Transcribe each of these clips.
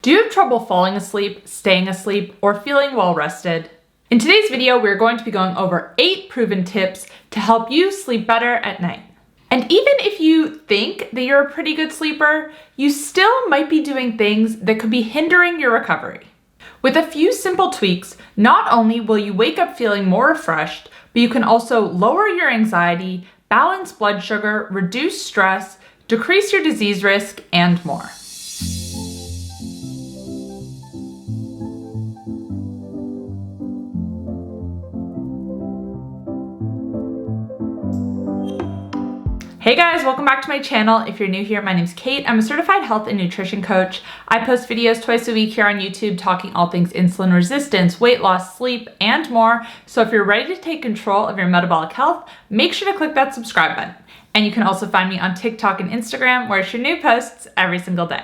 Do you have trouble falling asleep, staying asleep, or feeling well rested? In today's video, we're going to be going over 8 proven tips to help you sleep better at night. And even if you think that you're a pretty good sleeper, you still might be doing things that could be hindering your recovery. With a few simple tweaks, not only will you wake up feeling more refreshed, but you can also lower your anxiety, balance blood sugar, reduce stress, decrease your disease risk, and more. Hey guys, welcome back to my channel. If you're new here, my name's Kate. I'm a certified health and nutrition coach. I post videos twice a week here on YouTube talking all things insulin resistance, weight loss, sleep, and more. So if you're ready to take control of your metabolic health, make sure to click that subscribe button. And you can also find me on TikTok and Instagram where I share new posts every single day.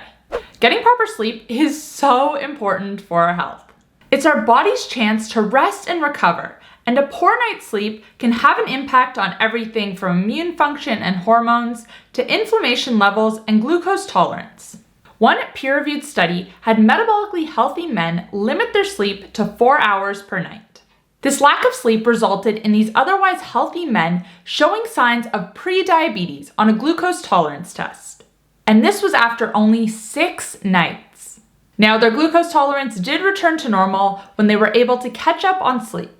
Getting proper sleep is so important for our health. It's our body's chance to rest and recover. And a poor night's sleep can have an impact on everything from immune function and hormones to inflammation levels and glucose tolerance. One peer-reviewed study had metabolically healthy men limit their sleep to 4 hours per night. This lack of sleep resulted in these otherwise healthy men showing signs of pre-diabetes on a glucose tolerance test. And this was after only 6 nights. Now, their glucose tolerance did return to normal when they were able to catch up on sleep.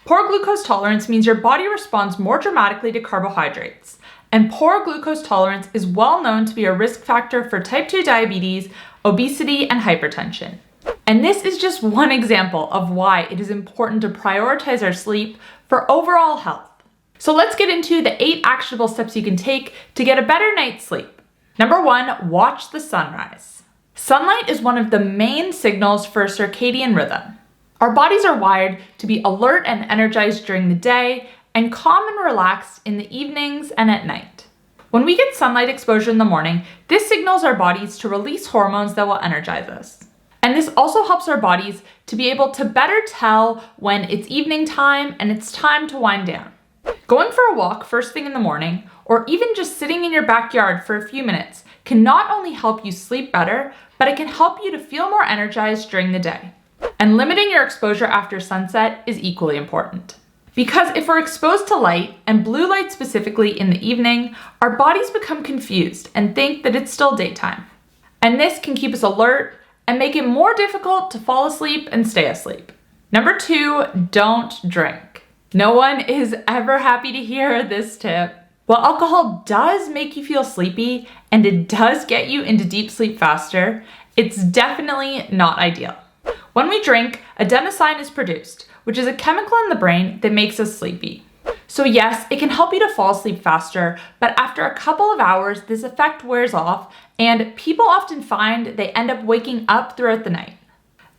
Poor glucose tolerance means your body responds more dramatically to carbohydrates, and poor glucose tolerance is well known to be a risk factor for type 2 diabetes, obesity, and hypertension. And this is just one example of why it is important to prioritize our sleep for overall health. So let's get into the 8 actionable steps you can take to get a better night's sleep. Number 1, watch the sunrise. Sunlight is one of the main signals for circadian rhythm. Our bodies are wired to be alert and energized during the day and calm and relaxed in the evenings and at night. When we get sunlight exposure in the morning, this signals our bodies to release hormones that will energize us. And this also helps our bodies to be able to better tell when it's evening time and it's time to wind down. Going for a walk first thing in the morning, or even just sitting in your backyard for a few minutes, can not only help you sleep better, but it can help you to feel more energized during the day. And limiting your exposure after sunset is equally important. Because if we're exposed to light, and blue light specifically in the evening, our bodies become confused and think that it's still daytime. And this can keep us alert and make it more difficult to fall asleep and stay asleep. Number 2, don't drink. No one is ever happy to hear this tip. While alcohol does make you feel sleepy and it does get you into deep sleep faster, it's definitely not ideal. When we drink, adenosine is produced, which is a chemical in the brain that makes us sleepy. So yes, it can help you to fall asleep faster, but after a couple of hours, this effect wears off, and people often find they end up waking up throughout the night.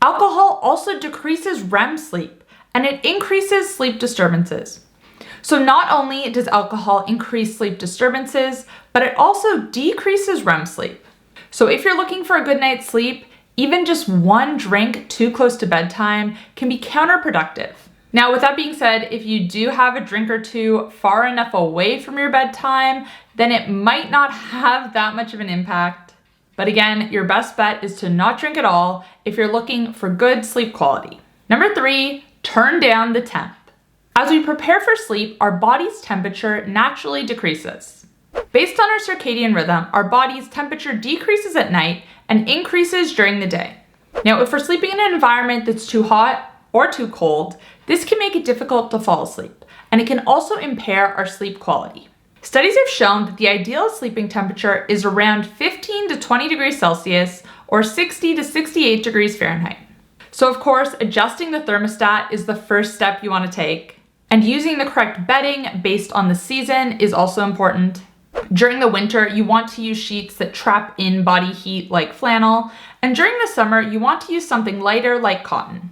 Alcohol also decreases REM sleep, and it increases sleep disturbances. So not only does alcohol increase sleep disturbances, but it also decreases REM sleep. So if you're looking for a good night's sleep, even just one drink too close to bedtime can be counterproductive. Now, with that being said, if you do have a drink or two far enough away from your bedtime, then it might not have that much of an impact. But again, your best bet is to not drink at all if you're looking for good sleep quality. Number 3, turn down the temp. As we prepare for sleep, our body's temperature naturally decreases. Based on our circadian rhythm, our body's temperature decreases at night and increases during the day. Now, if we're sleeping in an environment that's too hot or too cold, this can make it difficult to fall asleep, and it can also impair our sleep quality. Studies have shown that the ideal sleeping temperature is around 15 to 20 degrees Celsius or 60 to 68 degrees Fahrenheit. So of course, adjusting the thermostat is the first step you want to take, and using the correct bedding based on the season is also important. During the winter, you want to use sheets that trap in body heat like flannel, and during the summer, you want to use something lighter like cotton.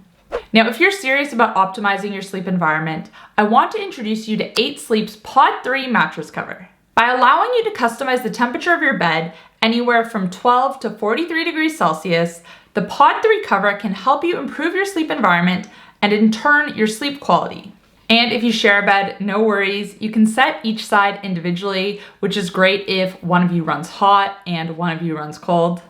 Now, if you're serious about optimizing your sleep environment, I want to introduce you to 8 Sleep's Pod 3 mattress cover. By allowing you to customize the temperature of your bed anywhere from 12 to 43 degrees Celsius, the Pod 3 cover can help you improve your sleep environment and in turn, your sleep quality. And if you share a bed, no worries. You can set each side individually, which is great if one of you runs hot and one of you runs cold.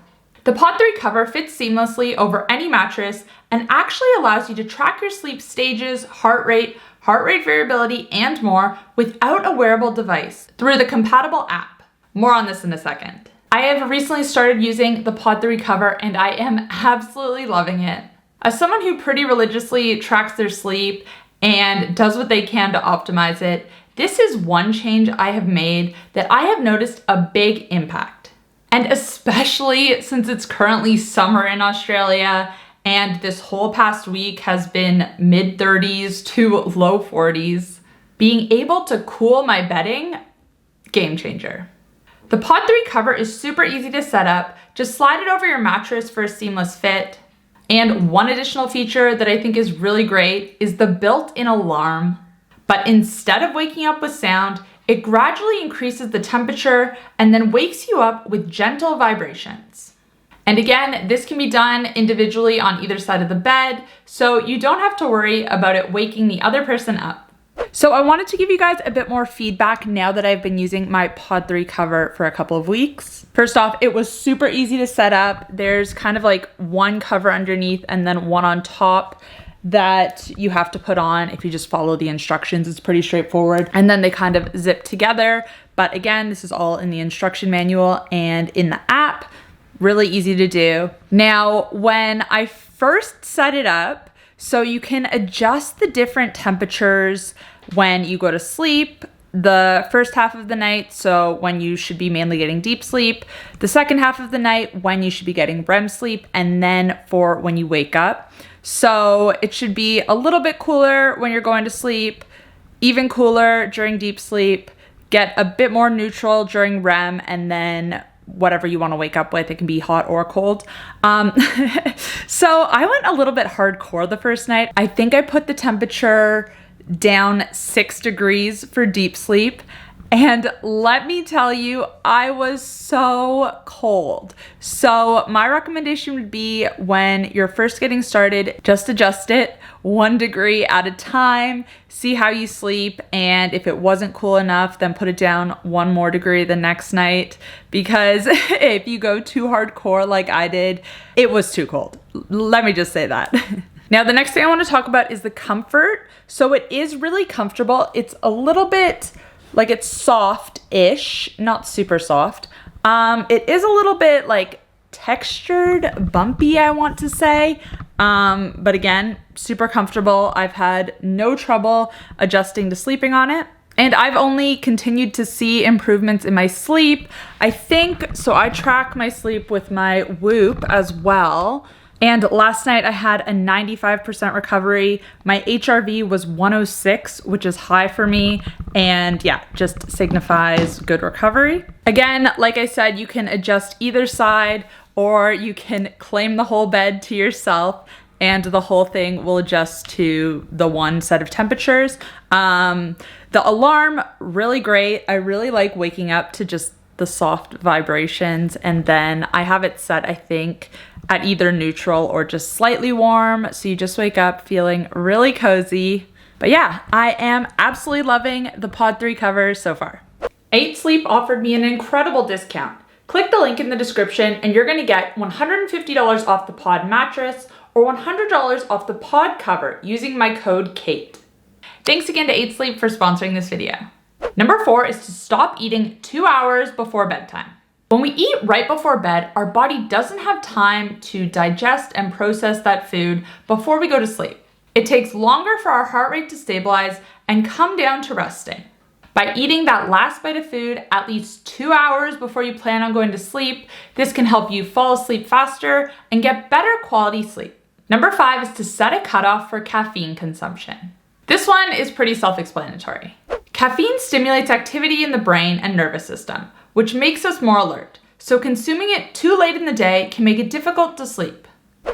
The Pod 3 cover fits seamlessly over any mattress and actually allows you to track your sleep stages, heart rate variability, and more without a wearable device through the compatible app. More on this in a second. I have recently started using the Pod 3 cover and I am absolutely loving it. As someone who pretty religiously tracks their sleep and does what they can to optimize it, this is one change I have made that I have noticed a big impact. And especially since it's currently summer in Australia and this whole past week has been mid-30s to low 40s, being able to cool my bedding, game changer. The Pod 3 cover is super easy to set up. Just slide it over your mattress for a seamless fit. And one additional feature that I think is really great is the built-in alarm. But instead of waking up with sound, it gradually increases the temperature and then wakes you up with gentle vibrations. And again, this can be done individually on either side of the bed, so you don't have to worry about it waking the other person up. So I wanted to give you guys a bit more feedback now that I've been using my Pod 3 cover for a couple of weeks. First off, it was super easy to set up. There's kind of like one cover underneath and then one on top that you have to put on if you just follow the instructions. It's pretty straightforward. And then they kind of zip together. But again, this is all in the instruction manual and in the app. Really easy to do. Now, when I first set it up, so you can adjust the different temperatures when you go to sleep, the first half of the night, so when you should be mainly getting deep sleep, the second half of the night when you should be getting REM sleep, and then for when you wake up. So it should be a little bit cooler when you're going to sleep, even cooler during deep sleep, get a bit more neutral during REM, and then whatever you want to wake up with. It can be hot or cold. So I went a little bit hardcore the first night. I think I put the temperature down 6 degrees for deep sleep. And let me tell you, I was so cold. So my recommendation would be when you're first getting started, just adjust it 1 degree at a time, see how you sleep. And if it wasn't cool enough, then put it down 1 more degree the next night. Because if you go too hardcore like I did, it was too cold. Let me just say that. Now, the next thing I want to talk about is the comfort. So it is really comfortable. It's a little bit like it's soft-ish, not super soft. It is a little bit like textured, bumpy, I want to say. But again, super comfortable. I've had no trouble adjusting to sleeping on it. And I've only continued to see improvements in my sleep. I think, so I track my sleep with my Whoop as well. And last night I had a 95% recovery. My HRV was 106, which is high for me. And yeah, just signifies good recovery. Again, like I said, you can adjust either side or you can claim the whole bed to yourself and the whole thing will adjust to the one set of temperatures. The alarm, really great. I really like waking up to just the soft vibrations. And then I have it set, I think, at either neutral or just slightly warm. So you just wake up feeling really cozy. But yeah, I am absolutely loving the Pod 3 cover so far. 8 Sleep offered me an incredible discount. Click the link in the description and you're gonna get $150 off the Pod mattress or $100 off the Pod cover using my code KATE. Thanks again to 8 Sleep for sponsoring this video. Number 4 is to stop eating 2 hours before bedtime. When we eat right before bed, our body doesn't have time to digest and process that food before we go to sleep. It takes longer for our heart rate to stabilize and come down to resting. By eating that last bite of food at least 2 hours before you plan on going to sleep, this can help you fall asleep faster and get better quality sleep. Number 5 is to set a cutoff for caffeine consumption. This one is pretty self-explanatory. Caffeine stimulates activity in the brain and nervous system, which makes us more alert. So consuming it too late in the day can make it difficult to sleep.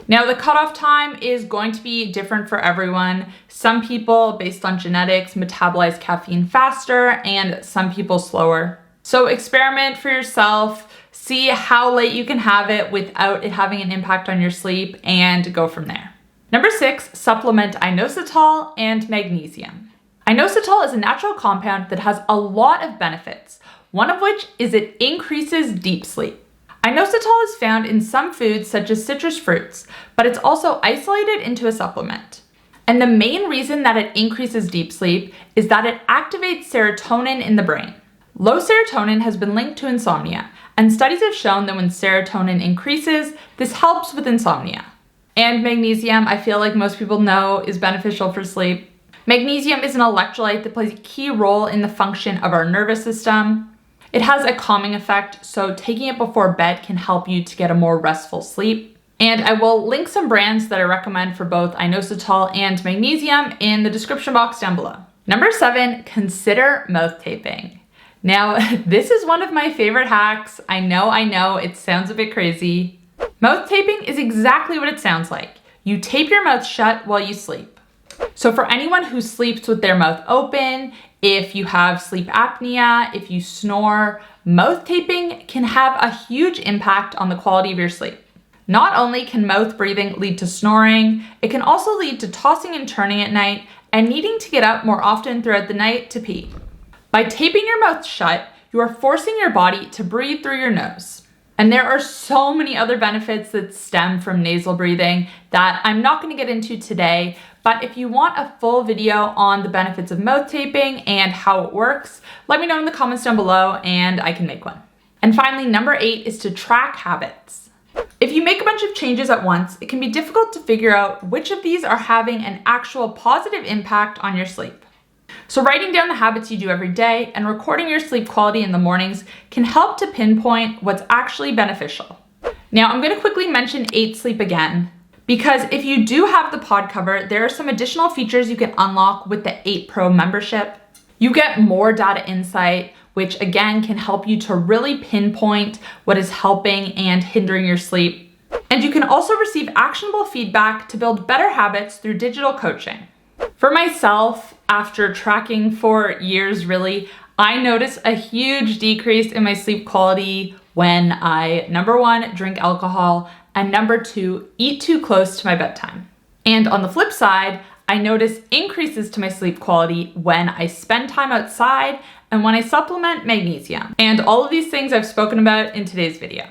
Now, the cutoff time is going to be different for everyone. Some people, based on genetics, metabolize caffeine faster and some people slower. So experiment for yourself, see how late you can have it without it having an impact on your sleep, and go from there. Number 6, supplement inositol and magnesium. Inositol is a natural compound that has a lot of benefits, one of which is it increases deep sleep. Inositol is found in some foods such as citrus fruits, but it's also isolated into a supplement. And the main reason that it increases deep sleep is that it activates serotonin in the brain. Low serotonin has been linked to insomnia, and studies have shown that when serotonin increases, this helps with insomnia. And magnesium, I feel like most people know, is beneficial for sleep. Magnesium is an electrolyte that plays a key role in the function of our nervous system. It has a calming effect, so taking it before bed can help you to get a more restful sleep. And I will link some brands that I recommend for both inositol and magnesium in the description box down below. Number 7, consider mouth taping. Now, this is one of my favorite hacks. I know, it sounds a bit crazy. Mouth taping is exactly what it sounds like. You tape your mouth shut while you sleep. So for anyone who sleeps with their mouth open, if you have sleep apnea, if you snore, mouth taping can have a huge impact on the quality of your sleep. Not only can mouth breathing lead to snoring, it can also lead to tossing and turning at night and needing to get up more often throughout the night to pee. By taping your mouth shut, you are forcing your body to breathe through your nose. And there are so many other benefits that stem from nasal breathing that I'm not going to get into today, but if you want a full video on the benefits of mouth taping and how it works, let me know in the comments down below and I can make one. And finally, number 8 is to track habits. If you make a bunch of changes at once, it can be difficult to figure out which of these are having an actual positive impact on your sleep. So writing down the habits you do every day and recording your sleep quality in the mornings can help to pinpoint what's actually beneficial. Now I'm going to quickly mention 8 Sleep again, because if you do have the pod cover, there are some additional features you can unlock with the 8 Pro membership. You get more data insight, which again can help you to really pinpoint what is helping and hindering your sleep. And you can also receive actionable feedback to build better habits through digital coaching. For myself, after tracking for years really, I noticed a huge decrease in my sleep quality when I, number 1, drink alcohol, and number 2, eat too close to my bedtime. And on the flip side, I notice increases to my sleep quality when I spend time outside and when I supplement magnesium. And all of these things I've spoken about in today's video.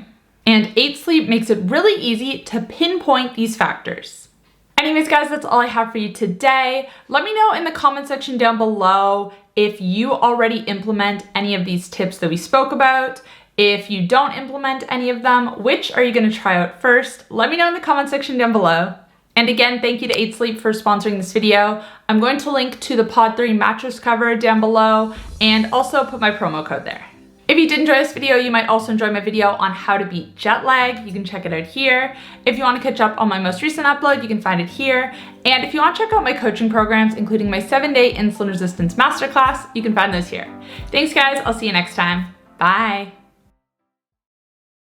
And 8 Sleep makes it really easy to pinpoint these factors. Anyways, guys, that's all I have for you today. Let me know in the comment section down below if you already implement any of these tips that we spoke about. If you don't implement any of them, which are you going to try out first? Let me know in the comment section down below. And again, thank you to 8 Sleep for sponsoring this video. I'm going to link to the Pod 3 mattress cover down below and also put my promo code there. If you did enjoy this video, you might also enjoy my video on how to beat jet lag. You can check it out here. If you want to catch up on my most recent upload, you can find it here. And if you want to check out my coaching programs, including my 7-day insulin resistance masterclass, you can find those here. Thanks guys, I'll see you next time. Bye.